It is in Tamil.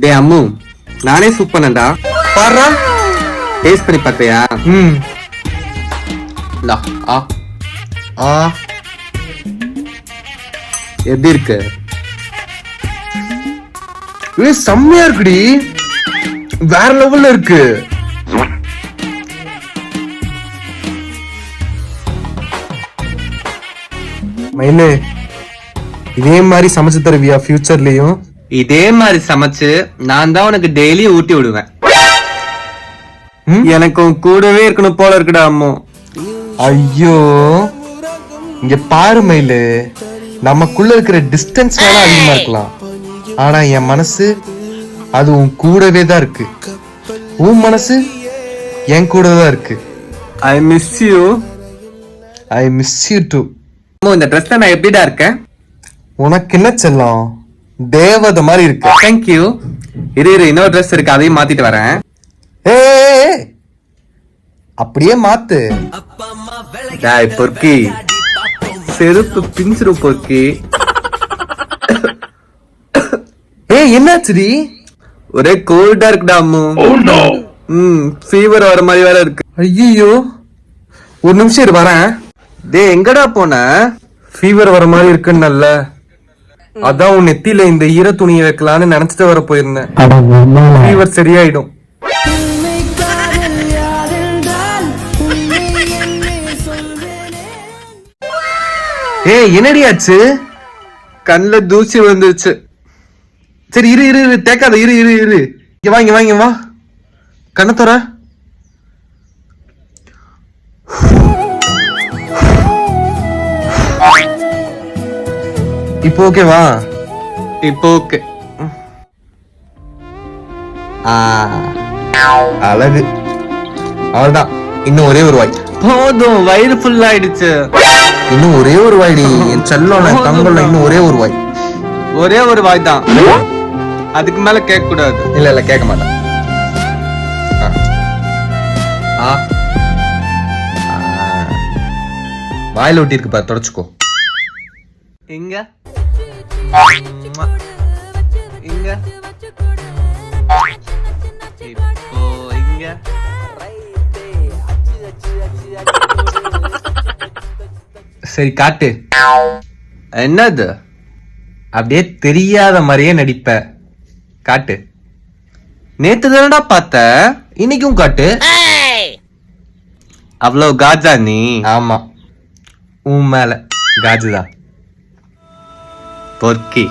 டே அம்மு, நானே சூப் பண்ணேன்டா. பாருடா. டேஸ்ட் பண்ணி பார்த்தியா? இந்தா, ஆ ஆ எப்படி இருக்கு? செம்மையா இருக்குடி, வேற லெவல்ல இருக்கு. மயிலு, இதே மாதிரி சமைச்சு தருவியா ஃபியூச்சர்லயும்? இதே மாதிரி சமைச்சு நான் தான் உனக்கு டெய்லி ஊட்டி விடுவேன். எனக்கும் கூடவே இருக்கணும் போல இருக்குடா அம்மு. ஐயோ, இங்க பாரு மயிலு, நமக்குள்ள இருக்கிற டிஸ்டன்ஸ் வேணா அதிகமா இருக்கலாம், ஆனா என் மனசு அது உன் கூடவே தான் இருக்கு. உன் மனசு என் கூட தான் இருக்கு. I miss you. I miss you to. இந்த ட்ரெஸ்ல நான் எப்படிடா இருக்கேன்? உனக்கு என்ன செல்லம், தேவதை மாதிரி இருக்கு. தேங்க்யூ. இரு இன்னொரு ட்ரெஸ் இருக்கு, அதையும் மாத்திட்டு வரேன். ஏ, அப்படியே மாத்து. டாய் பொறுக்கி, செருப்பு பிஞ்சிரும் பொறுக்கி. என்னாச்சுடி? ஒரே கோல்டா இருக்குடா அம்மு. ஃபீவர் வர மாதிரி வேற இருக்கு. ஐயோ, ஒரு நிமிஷம் இரு வரேன். டேய் எங்கடா போன? ஃபீவர் வர மாதிரி இருக்குன்னு, அதான் உன் நெத்தியில இந்த ஈர துணியை வைக்கலான்னு நினைச்சிட்டு வர போயிருந்தேன். ஃபீவர் சரியாயிடும். என்னடி ஆச்சு? கண்ணுல தூசி வந்துருச்சு. சரி இரு இரு இரு, தேக்காத, இரு இரு இரு. இங்க வா கண்ணத்தோர. இப்போ ஓகேவா? இப்போ ஓகே. அழகு. அவ்வளவுதான், இன்னும் ஒரே ஒரு வாய் போதும், வயிறு ஃபுல் ஆயிடுச்சு. இன்னும் ஒரே ஒரு வாய்டி என் செல்லம், தங்கல்ல இன்னும் ஒரே ஒரு வாய். ஒரே ஒரு வாய் தான், அதுக்கு மேல கேட்க கூடாது. இல்ல கேட்க மாட்டேன். வாயில ஒட்டி இருக்கு பாரு, தொடச்சுக்கோ. இங்க இங்க இப்போ இங்க. சரி காட்டு. என்னது? அப்படியே தெரியாத மாதிரியே நடிப்ப, காட்டு. நேத்து தானடா பார்த்த, இன்னைக்கும் காட்டு. அவ்வளவு காஜா நீ? ஆமா, உன் மேல காஜுதான் பொறுக்கி.